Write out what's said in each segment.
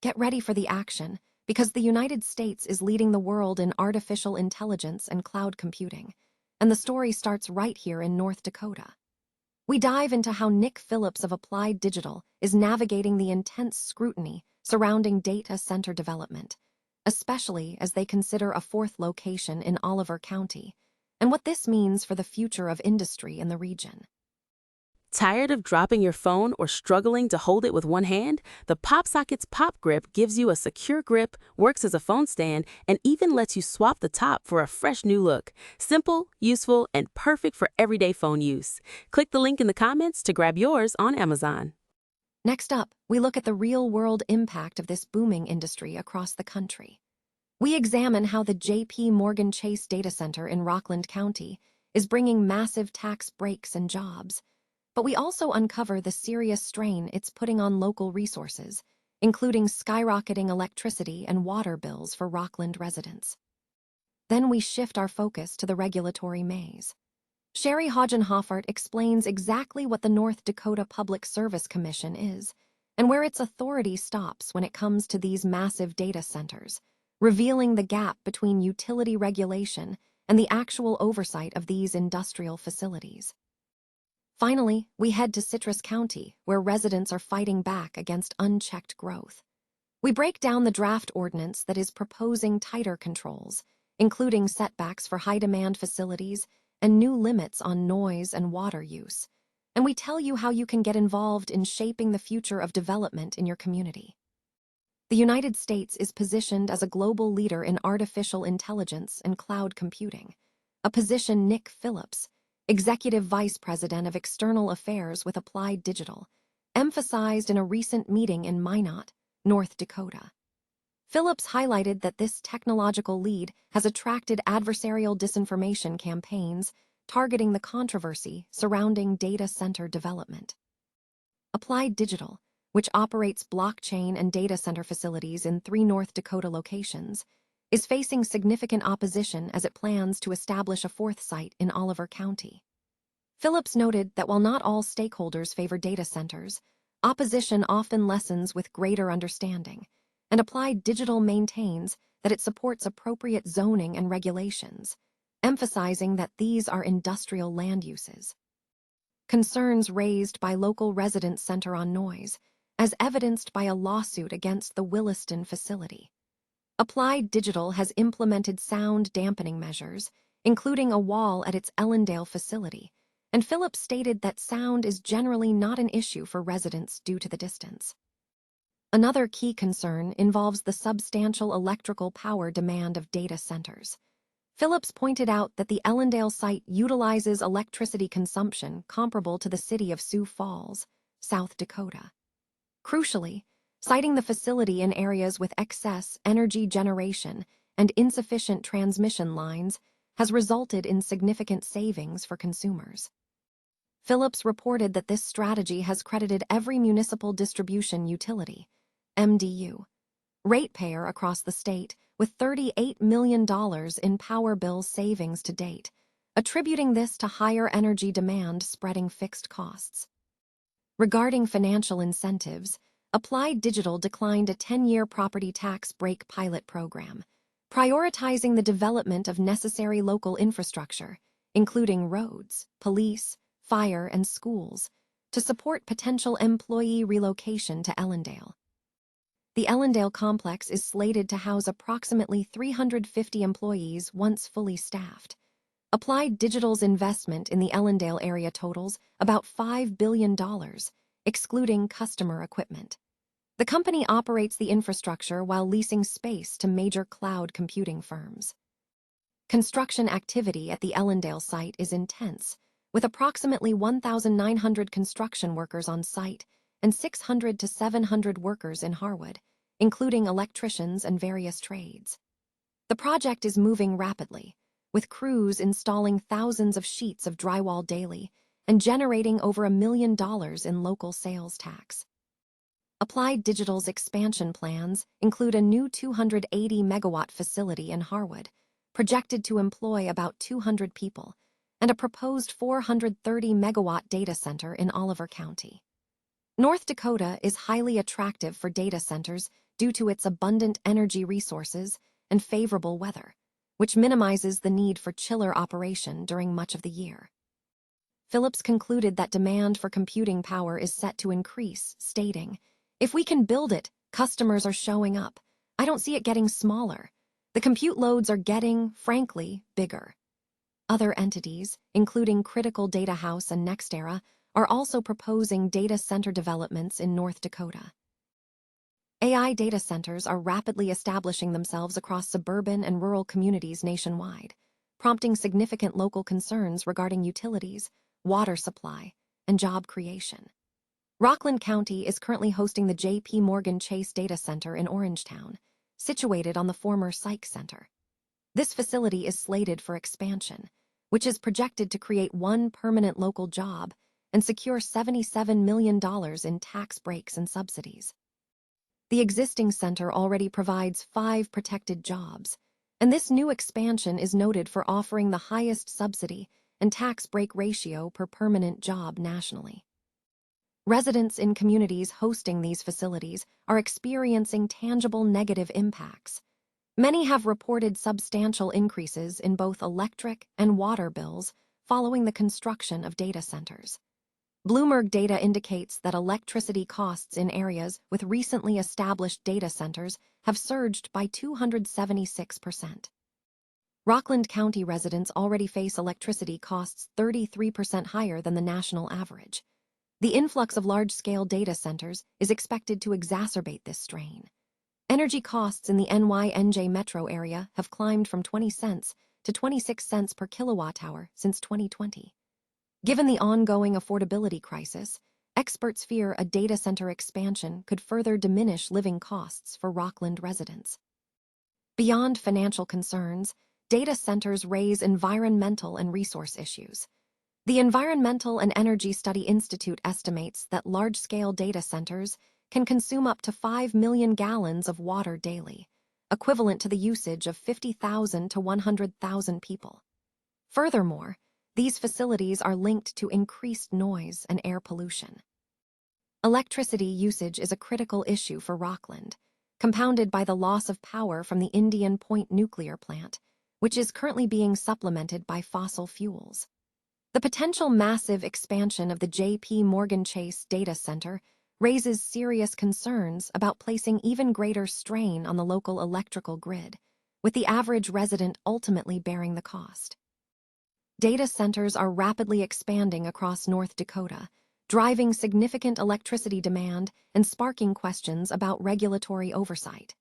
Get ready for the action, because the United States is leading the world in artificial intelligence and cloud computing, and the story starts right here in North Dakota. We dive into how Nick Phillips of Applied Digital is navigating the intense scrutiny surrounding data center development, especially as they consider a fourth location in Oliver County, and what this means for the future of industry in the region. Tired of dropping your phone or struggling to hold it with one hand? The PopSocket's Pop Grip gives you a secure grip, works as a phone stand, and even lets you swap the top for a fresh new look. Simple, useful, and perfect for everyday phone use. Click the link in the comments to grab yours on Amazon. Next up, we look at the real-world impact of this booming industry across the country. We examine how the J.P. Morgan Chase data center in Rockland County is bringing massive tax breaks and jobs, but we also uncover the serious strain it's putting on local resources, including skyrocketing electricity and water bills for Rockland residents. Then we shift our focus to the regulatory maze. Sherry Hodgenhoffert explains exactly what the North Dakota Public Service Commission is and where its authority stops when it comes to these massive data centers, revealing the gap between utility regulation and the actual oversight of these industrial facilities. Finally, we head to Citrus County, where residents are fighting back against unchecked growth. We break down the draft ordinance that is proposing tighter controls, including setbacks for high-demand facilities and new limits on noise and water use. And we tell you how you can get involved in shaping the future of development in your community. The United States is positioned as a global leader in artificial intelligence and cloud computing, a position Nick Phillips, Executive Vice President of External Affairs with Applied Digital, emphasized in a recent meeting in Minot, North Dakota. Phillips highlighted that this technological lead has attracted adversarial disinformation campaigns targeting the controversy surrounding data center development. Applied Digital, which operates blockchain and data center facilities in 3 North Dakota locations, is facing significant opposition as it plans to establish a fourth site in Oliver County. Phillips noted that while not all stakeholders favor data centers, opposition often lessens with greater understanding, and Applied Digital maintains that it supports appropriate zoning and regulations, emphasizing that these are industrial land uses. Concerns raised by local residents center on noise, as evidenced by a lawsuit against the Williston facility. Applied Digital has implemented sound dampening measures, including a wall at its Ellendale facility, and Phillips stated that sound is generally not an issue for residents due to the distance. Another key concern involves the substantial electrical power demand of data centers. Phillips pointed out that the Ellendale site utilizes electricity consumption comparable to the city of Sioux Falls, South Dakota. Crucially, citing the facility in areas with excess energy generation and insufficient transmission lines has resulted in significant savings for consumers. Phillips reported that this strategy has credited every municipal distribution utility, MDU, ratepayer across the state with $38 million in power bill savings to date, attributing this to higher energy demand spreading fixed costs. Regarding financial incentives, Applied Digital declined a 10-year property tax break pilot program, prioritizing the development of necessary local infrastructure, including roads, police, fire, and schools, to support potential employee relocation to Ellendale. The Ellendale complex is slated to house approximately 350 employees once fully staffed. Applied Digital's investment in the Ellendale area totals about $5 billion, excluding customer equipment. The company operates the infrastructure while leasing space to major cloud computing firms. Construction activity at the Ellendale site is intense, with approximately 1,900 construction workers on site and 600 to 700 workers in Harwood, including electricians and various trades. The project is moving rapidly, with crews installing thousands of sheets of drywall daily and generating over $1 million in local sales tax. Applied Digital's expansion plans include a new 280-megawatt facility in Harwood, projected to employ about 200 people, and a proposed 430-megawatt data center in Oliver County. North Dakota is highly attractive for data centers due to its abundant energy resources and favorable weather, which minimizes the need for chiller operation during much of the year. Phillips concluded that demand for computing power is set to increase, stating, "If we can build it, customers are showing up. I don't see it getting smaller. The compute loads are getting, frankly, bigger." Other entities, including Critical Data House and NextEra, are also proposing data center developments in North Dakota. AI data centers are rapidly establishing themselves across suburban and rural communities nationwide, prompting significant local concerns regarding utilities, water supply, and job creation. Rockland County is currently hosting the J.P. Morgan Chase Data Center in Orangetown, situated on the former Psych Center. This facility is slated for expansion, which is projected to create one permanent local job and secure $77 million in tax breaks and subsidies. The existing center already provides 5 protected jobs, and this new expansion is noted for offering the highest subsidy and tax break ratio per permanent job nationally. Residents in communities hosting these facilities are experiencing tangible negative impacts. Many have reported substantial increases in both electric and water bills following the construction of data centers. Bloomberg data indicates that electricity costs in areas with recently established data centers have surged by 276%. Rockland County residents already face electricity costs 33% higher than the national average. The influx of large-scale data centers is expected to exacerbate this strain. Energy costs in the NY-NJ metro area have climbed from 20 cents to 26 cents per kilowatt-hour since 2020. Given the ongoing affordability crisis, experts fear a data center expansion could further diminish living costs for Rockland residents. Beyond financial concerns, data centers raise environmental and resource issues. The Environmental and Energy Study Institute estimates that large-scale data centers can consume up to 5 million gallons of water daily, equivalent to the usage of 50,000 to 100,000 people. Furthermore, these facilities are linked to increased noise and air pollution. Electricity usage is a critical issue for Rockland, compounded by the loss of power from the Indian Point nuclear plant, which is currently being supplemented by fossil fuels. The potential massive expansion of the J.P. Morgan Chase data center raises serious concerns about placing even greater strain on the local electrical grid, with the average resident ultimately bearing the cost. Data centers are rapidly expanding across North Dakota, driving significant electricity demand and sparking questions about regulatory oversight.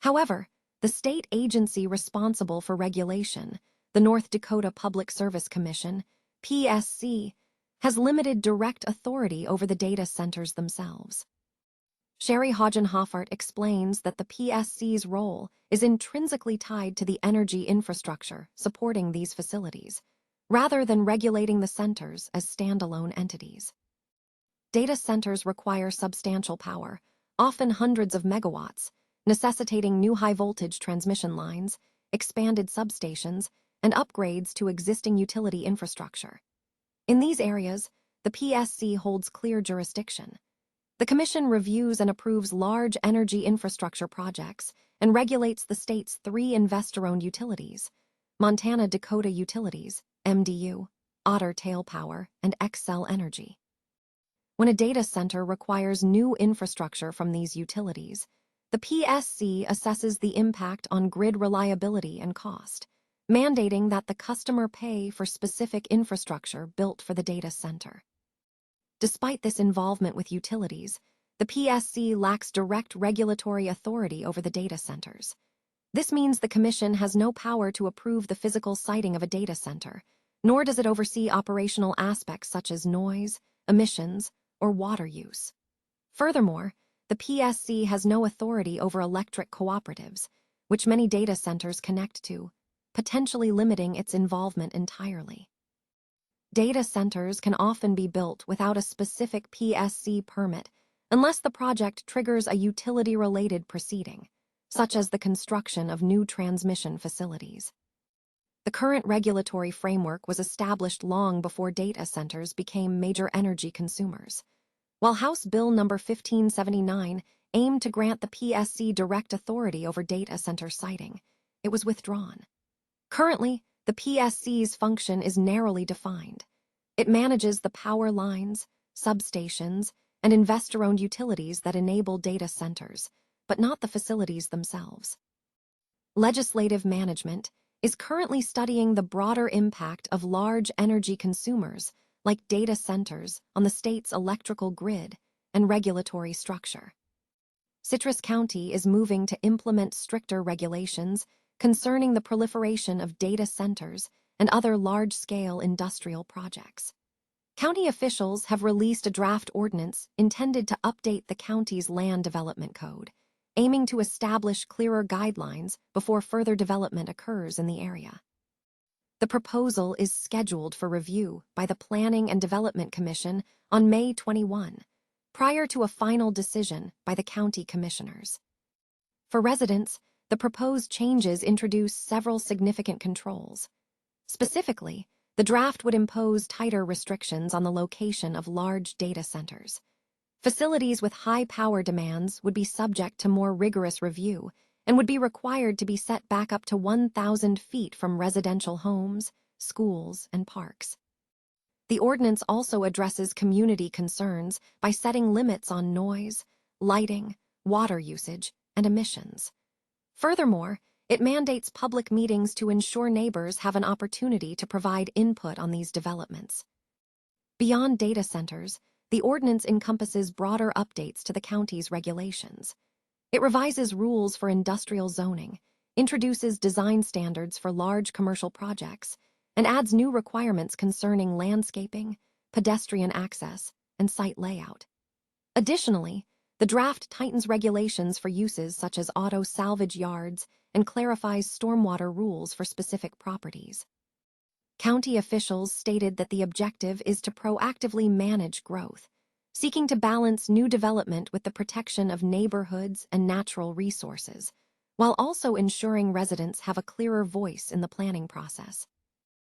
However, the state agency responsible for regulation, the North Dakota Public Service Commission, PSC, has limited direct authority over the data centers themselves. Sherry Hodgen-Hoffart explains that the PSC's role is intrinsically tied to the energy infrastructure supporting these facilities, rather than regulating the centers as standalone entities. Data centers require substantial power, often hundreds of megawatts, necessitating new high-voltage transmission lines, expanded substations, and upgrades to existing utility infrastructure. In these areas, the PSC holds clear jurisdiction. The Commission reviews and approves large energy infrastructure projects and regulates the state's 3 investor-owned utilities: Montana Dakota Utilities, MDU, Otter Tail Power, and Xcel Energy. When a data center requires new infrastructure from these utilities, the PSC assesses the impact on grid reliability and cost, mandating that the customer pay for specific infrastructure built for the data center. Despite this involvement with utilities, the PSC lacks direct regulatory authority over the data centers. This means the Commission has no power to approve the physical siting of a data center, nor does it oversee operational aspects such as noise, emissions, or water use. Furthermore, the PSC has no authority over electric cooperatives, which many data centers connect to, potentially limiting its involvement entirely. Data centers can often be built without a specific PSC permit unless the project triggers a utility-related proceeding, such as the construction of new transmission facilities. The current regulatory framework was established long before data centers became major energy consumers. while House Bill number 1579 aimed to grant the PSC direct authority over data center siting, it was withdrawn. Currently, the PSC's function is narrowly defined. It manages the power lines, substations, and investor-owned utilities that enable data centers, but not the facilities themselves. Legislative management is currently studying the broader impact of large energy consumers like data centers on the state's electrical grid and regulatory structure. Citrus County is moving to implement stricter regulations concerning the proliferation of data centers and other large-scale industrial projects. County officials have released a draft ordinance intended to update the county's land development code, aiming to establish clearer guidelines before further development occurs in the area. The proposal is scheduled for review by the Planning and Development Commission on May 21, prior to a final decision by the county commissioners. For residents, the proposed changes introduce several significant controls. Specifically, the draft would impose tighter restrictions on the location of large data centers. Facilities with high power demands would be subject to more rigorous review and would be required to be set back up to 1,000 feet from residential homes, schools, and parks. The ordinance also addresses community concerns by setting limits on noise, lighting, water usage, and emissions. Furthermore, it mandates public meetings to ensure neighbors have an opportunity to provide input on these developments. Beyond data centers, the ordinance encompasses broader updates to the county's regulations. It revises rules for industrial zoning, introduces design standards for large commercial projects, and adds new requirements concerning landscaping, pedestrian access, and site layout. Additionally, the draft tightens regulations for uses such as auto salvage yards and clarifies stormwater rules for specific properties. County officials stated that the objective is to proactively manage growth, seeking to balance new development with the protection of neighborhoods and natural resources, while also ensuring residents have a clearer voice in the planning process.